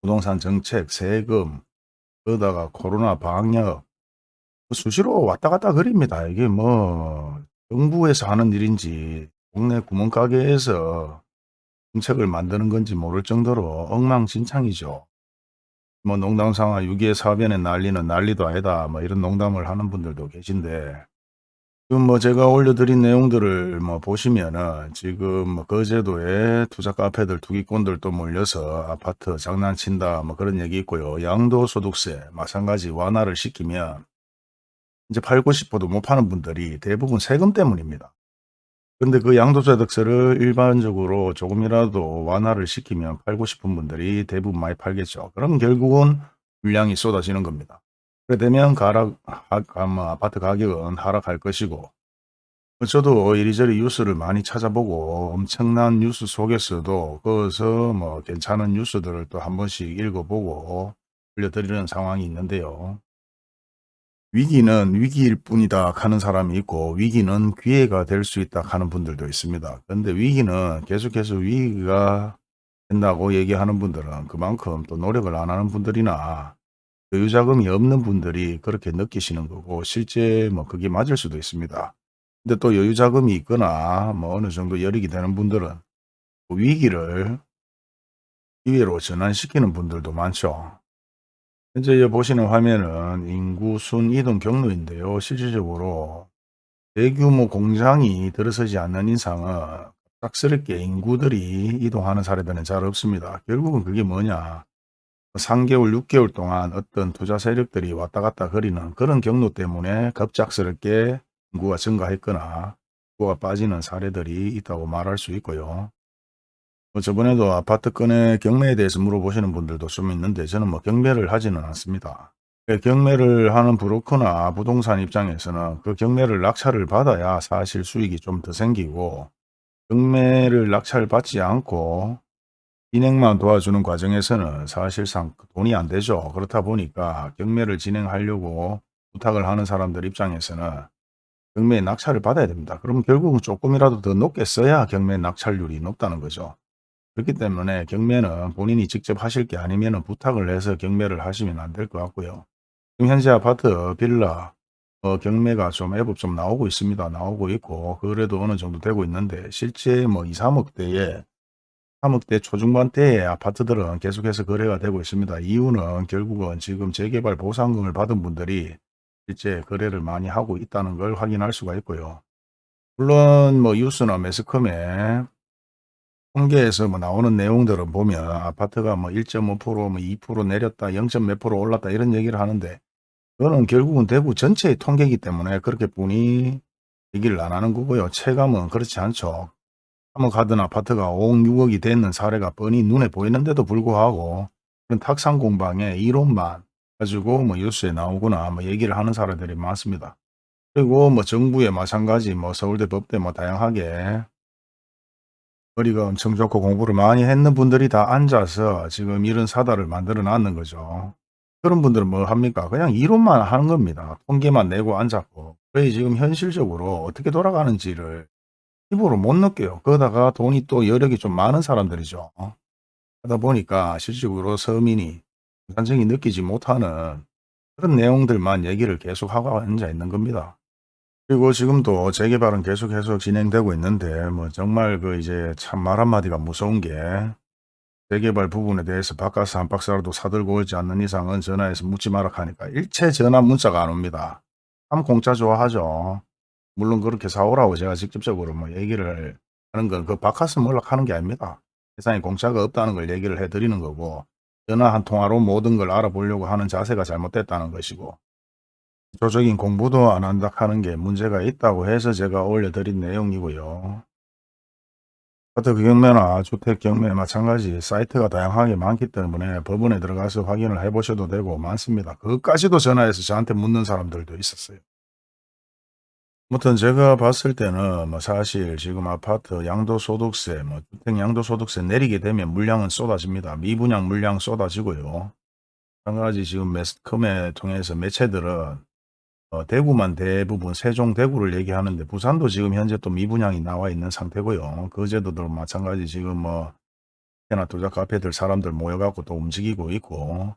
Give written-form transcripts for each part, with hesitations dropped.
부동산 정책, 세금, 그러다가 코로나 방역 수시로 왔다 갔다 그립니다. 이게 뭐 정부에서 하는 일인지 동네 구멍가게에서 정책을 만드는 건지 모를 정도로 엉망진창이죠. 뭐 농담삼아 6.25 사변에 난리는 난리도 아니다. 뭐 이런 농담을 하는 분들도 계신데 지금 뭐 제가 올려드린 내용들을 뭐 보시면은 지금 뭐 거제도에 투자 카페들 투기꾼들 또 몰려서 아파트 장난친다 뭐 그런 얘기 있고요. 양도소득세 마찬가지 완화를 시키면 이제 팔고 싶어도 못 파는 분들이 대부분 세금 때문입니다. 근데 그 양도소득세를 일반적으로 조금이라도 완화를 시키면 팔고 싶은 분들이 대부분 많이 팔겠죠. 그럼 결국은 물량이 쏟아지는 겁니다. 그래 되면 뭐 아파트 가격은 하락할 것이고, 저도 이리저리 뉴스를 많이 찾아보고 엄청난 뉴스 속에서도 거기서 뭐 괜찮은 뉴스들을 또 한 번씩 읽어보고 들려드리는 상황이 있는데요. 위기는 위기일 뿐이다 하는 사람이 있고 위기는 기회가 될 수 있다 하는 분들도 있습니다. 그런데 위기는 계속해서 위기가 된다고 얘기하는 분들은 그만큼 또 노력을 안 하는 분들이나 여유자금이 없는 분들이 그렇게 느끼시는 거고, 실제 뭐 그게 맞을 수도 있습니다. 근데 또 여유자금이 있거나 뭐 어느 정도 여력이 되는 분들은 그 위기를 기회로 전환시키는 분들도 많죠. 현재 보시는 화면은 인구 순 이동 경로인데요. 실질적으로 대규모 공장이 들어서지 않는 이상은 갑작스럽게 인구들이 이동하는 사례들은 잘 없습니다. 결국은 그게 뭐냐? 3개월, 6개월 동안 어떤 투자 세력들이 왔다 갔다 거리는 그런 경로 때문에 급작스럽게 인구가 증가했거나 인구가 빠지는 사례들이 있다고 말할 수 있고요. 뭐 저번에도 아파트 건의 경매에 대해서 물어보시는 분들도 좀 있는데 저는 뭐 경매를 하지는 않습니다. 경매를 하는 브로커나 부동산 입장에서는 그 경매를 낙찰을 받아야 사실 수익이 좀 더 생기고, 경매를 낙찰받지 않고 진행만 도와주는 과정에서는 사실상 돈이 안 되죠. 그렇다 보니까 경매를 진행하려고 부탁을 하는 사람들 입장에서는 경매에 낙찰을 받아야 됩니다. 그럼 결국은 조금이라도 더 높게 써야 경매 낙찰률이 높다는 거죠. 그렇기 때문에 경매는 본인이 직접 하실 게 아니면 부탁을 해서 경매를 하시면 안 될 것 같고요. 지금 현재 아파트, 빌라 경매가 좀 애법 좀 나오고 있습니다. 나오고 있고 그래도 어느 정도 되고 있는데, 실제 뭐 2-3억대에 3억대 초중반대의 아파트들은 계속해서 거래가 되고 있습니다. 이유는 결국은 지금 재개발 보상금을 받은 분들이 실제 거래를 많이 하고 있다는 걸 확인할 수가 있고요. 물론 뭐 뉴스나 매스컴에 통계에서 뭐 나오는 내용들은 보면 아파트가 뭐 1.5%, 뭐 2% 내렸다, 0. 몇 프로 올랐다 이런 얘기를 하는데, 그거는 결국은 대구 전체의 통계이기 때문에 그렇게 뿐이 얘기를 안 하는 거고요. 체감은 그렇지 않죠. 3억 하던 아파트가 5억, 6억이 되는 사례가 뻔히 눈에 보이는데도 불구하고 그런 탁상 공방에 이론만 가지고 뭐 뉴스에 나오거나 뭐 얘기를 하는 사례들이 많습니다. 그리고 뭐 정부에 마찬가지 뭐 서울대, 법대 뭐 다양하게 머리가 엄청 좋고 공부를 많이 했는 분들이 다 앉아서 지금 이런 사다를 만들어 놨는 거죠. 그런 분들은 뭐 합니까? 그냥 이론만 하는 겁니다. 통계만 내고 앉았고. 거의 지금 현실적으로 어떻게 돌아가는지를 피부로 못 느껴요. 그러다가 돈이 또 여력이 좀 많은 사람들이죠. 하다 보니까 실질적으로 서민이 생산적이 느끼지 못하는 그런 내용들만 얘기를 계속하고 앉아 있는 겁니다. 그리고 지금도 재개발은 계속해서 진행되고 있는데 뭐 정말 그 이제 참 말 한마디가 무서운 게, 재개발 부분에 대해서 바카스 한 박스라도 사들고 오지 않는 이상은 전화해서 묻지 마라 하니까 일체 전화 문자가 안 옵니다. 참 공짜 좋아하죠. 물론 그렇게 사오라고 제가 직접적으로 뭐 얘기를 하는 건 그 바카스 몰락하는 게 아닙니다. 세상에 공짜가 없다는 걸 얘기를 해 드리는 거고, 전화 한 통화로 모든 걸 알아보려고 하는 자세가 잘못됐다는 것이고, 기초적인 공부도 안 한다 하는 게 문제가 있다고 해서 제가 올려드린 내용이고요. 아파트 경매나 주택 경매 마찬가지 사이트가 다양하게 많기 때문에 법원에 들어가서 확인을 해 보셔도 되고 많습니다. 그것까지도 전화해서 저한테 묻는 사람들도 있었어요. 아무튼 제가 봤을 때는 뭐 사실 지금 아파트 양도소득세, 뭐 주택 양도소득세 내리게 되면 물량은 쏟아집니다. 미분양 물량 쏟아지고요. 한 가지 지금 매스컴에 통해서 매체들은 대구만 대부분 세종, 대구를 얘기하는데 부산도 지금 현재 또 미분양이 나와 있는 상태고요. 거제도도 마찬가지 지금 뭐 특히나 투자 카페들 사람들 모여갖고 또 움직이고 있고,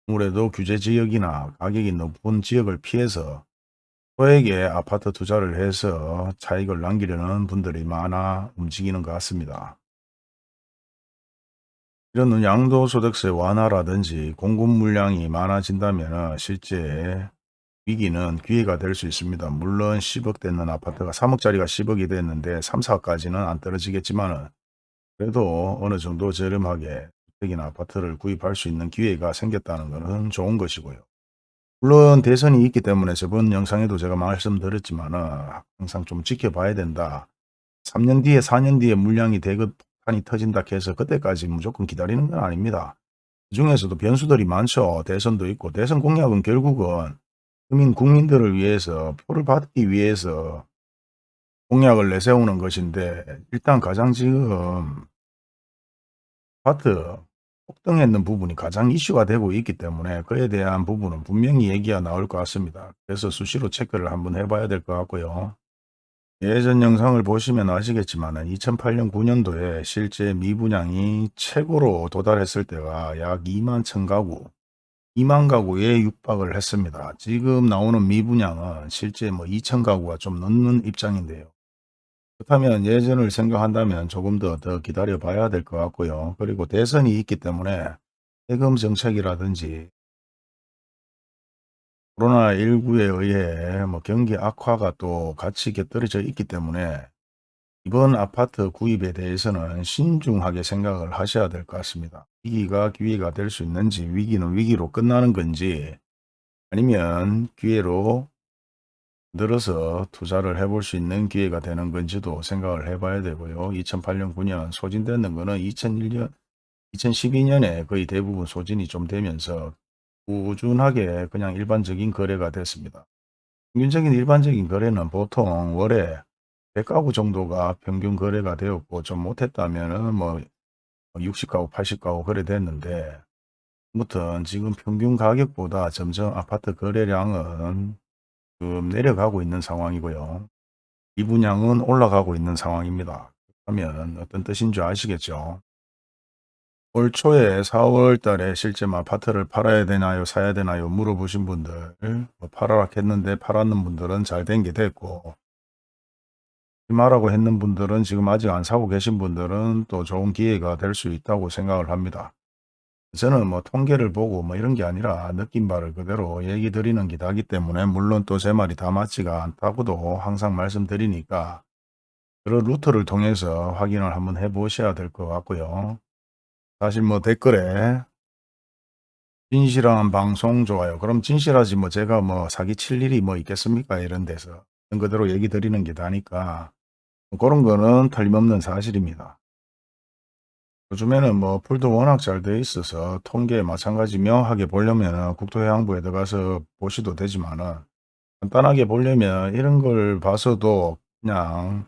아무래도 규제 지역이나 가격이 높은 지역을 피해서 소액의 아파트 투자를 해서 차익을 남기려는 분들이 많아 움직이는 것 같습니다. 이런 양도소득세 완화라든지 공급 물량이 많아진다면 실제 위기는 기회가 될 수 있습니다. 물론 10억 되는 아파트가 3억짜리가 10억이 됐는데 3, 4억까지는 안 떨어지겠지만은 그래도 어느 정도 저렴하게 주택이나 아파트를 구입할 수 있는 기회가 생겼다는 것은 좋은 것이고요. 물론 대선이 있기 때문에 저번 영상에도 제가 말씀드렸지만은 항상 좀 지켜봐야 된다. 3년 뒤에 4년 뒤에 물량이 대급 폭탄이 터진다 해서 그때까지 무조건 기다리는 건 아닙니다. 그중에서도 변수들이 많죠. 대선도 있고 대선 공약은 결국은 국민들을 위해서 표를 받기 위해서 공약을 내세우는 것인데 일단 가장 지금 아파트 폭등했는 부분이 가장 이슈가 되고 있기 때문에 그에 대한 부분은 분명히 얘기가 나올 것 같습니다. 그래서 수시로 체크를 한번 해봐야 될 것 같고요. 예전 영상을 보시면 아시겠지만 2008년 9년도에 실제 미분양이 최고로 도달했을 때가 약 2만 천 가구, 2만 가구에 육박을 했습니다. 지금 나오는 미분양은 실제 2천 가구가 좀 넘는 입장인데요. 그렇다면 예전을 생각한다면 조금 더 기다려 봐야 될 것 같고요. 그리고 대선이 있기 때문에 세금 정책이라든지 코로나19에 의해 경기 악화가 또 같이 곁들여져 있기 때문에 이번 아파트 구입에 대해서는 신중하게 생각을 하셔야 될 것 같습니다. 위기가 기회가 될 수 있는지, 위기는 위기로 끝나는 건지, 아니면 기회로 늘어서 투자를 해볼 수 있는 기회가 되는 건지도 생각을 해봐야 되고요. 2008년, 9년 소진되는 거는 2001년, 2012년에 거의 대부분 소진이 좀 되면서 꾸준하게 그냥 일반적인 거래가 됐습니다. 평균적인 일반적인 거래는 보통 월에 100가구 정도가 평균 거래가 되었고 좀 못했다면은 60가구, 80가구 거래됐는데 아무튼 지금 평균 가격보다 점점 아파트 거래량은 지금 내려가고 있는 상황이고요. 이 분양은 올라가고 있는 상황입니다. 그러면 어떤 뜻인 줄 아시겠죠? 올 초에 4월 달에 실제 아파트를 팔아야 되나요, 사야 되나요 물어보신 분들, 팔아라 했는데 팔았는 분들은 잘 된 게 됐고, 심하라고 했는 분들은 지금 아직 안 사고 계신 분들은 또 좋은 기회가 될 수 있다고 생각을 합니다. 저는 통계를 보고 이런 게 아니라 느낀 바를 그대로 얘기 드리는 게 다기 때문에 물론 또 제 말이 다 맞지가 않다고도 항상 말씀드리니까 그런 루트를 통해서 확인을 한번 해 보셔야 될 것 같고요. 사실 댓글에 "진실한 방송 좋아요." 그럼 진실하지 제가 사기 칠 일이 있겠습니까? 이런 데서. 있는 그대로 얘기 드리는 게 나니까 그런 거는 틀림없는 사실입니다. 요즘에는 풀도 워낙 잘 돼 있어서 통계 마찬가지 명확하게 보려면은 국토해양부에 들어가서 보셔도 되지만은 간단하게 보려면 이런 걸 봐서도 그냥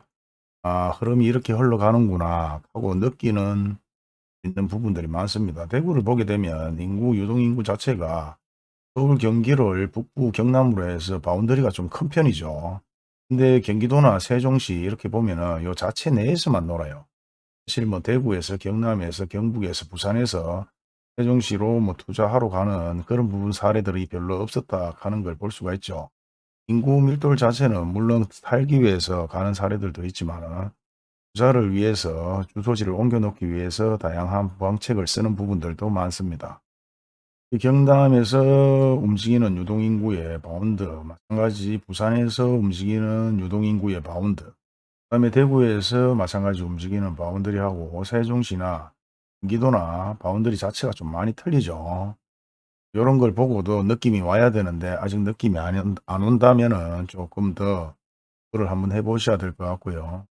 '아 흐름이 이렇게 흘러가는구나.' 하고 느끼는 있는 부분들이 많습니다. 대구를 보게 되면 유동 인구 자체가 서울, 경기를 북부, 경남으로 해서 바운더리가 좀 큰 편이죠. 근데 경기도나 세종시 이렇게 보면은 요 자체 내에서만 놀아요. 사실 대구에서, 경남에서, 경북에서, 부산에서 세종시로 투자하러 가는 그런 부분 사례들이 별로 없었다 하는 걸 볼 수가 있죠. 인구 밀도 자체는 물론 살기 위해서 가는 사례들도 있지만 투자를 위해서 주소지를 옮겨 놓기 위해서 다양한 보강책을 쓰는 부분들도 많습니다. 이 경남에서 움직이는 유동인구의 바운드, 마찬가지 부산에서 움직이는 유동인구의 바운드, 그다음에 대구에서 마찬가지 움직이는 바운더리하고 세종시나 경기도나 바운더리 자체가 좀 많이 틀리죠. 요런 걸 보고도 느낌이 와야 되는데 아직 느낌이 안 온다면은 조금 더 그걸 한번 해 보셔야 될 것 같고요.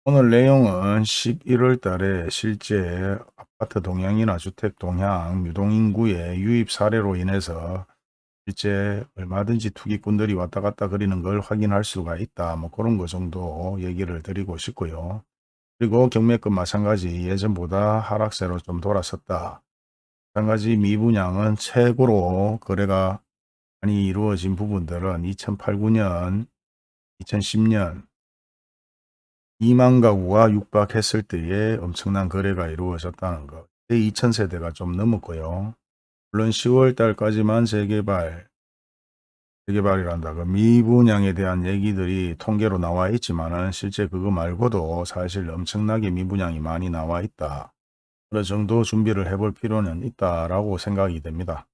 오늘 내용은 11월 달에 실제 아파트 동향이나 주택 동향, 유동인구의 유입 사례로 인해서 실제 얼마든지 투기꾼들이 왔다 갔다 거리는 걸 확인할 수가 있다. 그런 거 정도 얘기를 드리고 싶고요. 그리고 경매급 마찬가지 예전보다 하락세로 좀 돌아섰다. 마찬가지 미분양은 최고로 거래가 많이 이루어진 부분들은 2008, 9년, 2010년, 2만 가구가 육박했을 때에 엄청난 거래가 이루어졌다는 것. 2,000세대가 좀 넘었고요. 물론 10월 달까지만 재개발이란다. 그 미분양에 대한 얘기들이 통계로 나와 있지만은 실제 그거 말고도 사실 엄청나게 미분양이 많이 나와 있다. 어느 정도 준비를 해볼 필요는 있다라고 생각이 됩니다.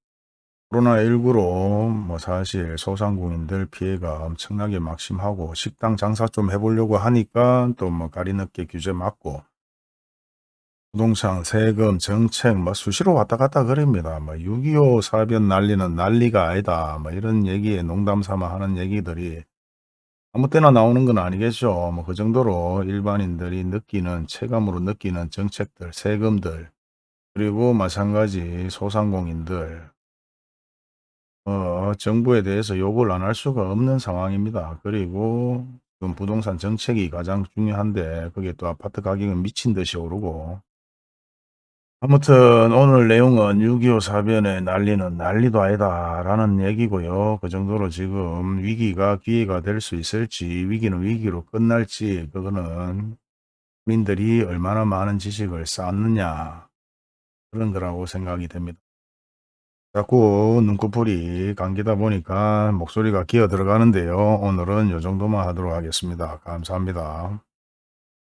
코로나19로 뭐 사실 소상공인들 피해가 엄청나게 막심하고 식당 장사 좀 해보려고 하니까 또 뭐 가리 늦게 규제 맞고 부동산 세금 정책 뭐 수시로 왔다 갔다 그럽니다. 뭐 6.25 사변 난리는 난리가 아니다. 뭐 이런 얘기에 농담 삼아 하는 얘기들이 아무 때나 나오는 건 아니겠죠. 뭐 그 정도로 일반인들이 느끼는 체감으로 느끼는 정책들, 세금들 그리고 마찬가지 소상공인들 정부에 대해서 욕을 안 할 수가 없는 상황입니다. 그리고 지금 부동산 정책이 가장 중요한데 그게 또 아파트 가격은 미친 듯이 오르고 아무튼 오늘 내용은 6.25 사변에 난리는 난리도 아니다라는 얘기고요. 그 정도로 지금 위기가 기회가 될 수 있을지 위기는 위기로 끝날지 그거는 국민들이 얼마나 많은 지식을 쌓느냐 그런 거라고 생각이 됩니다. 자꾸 눈꺼풀이 감기다 보니까 목소리가 기어 들어가는데요. 오늘은 요 정도만 하도록 하겠습니다. 감사합니다.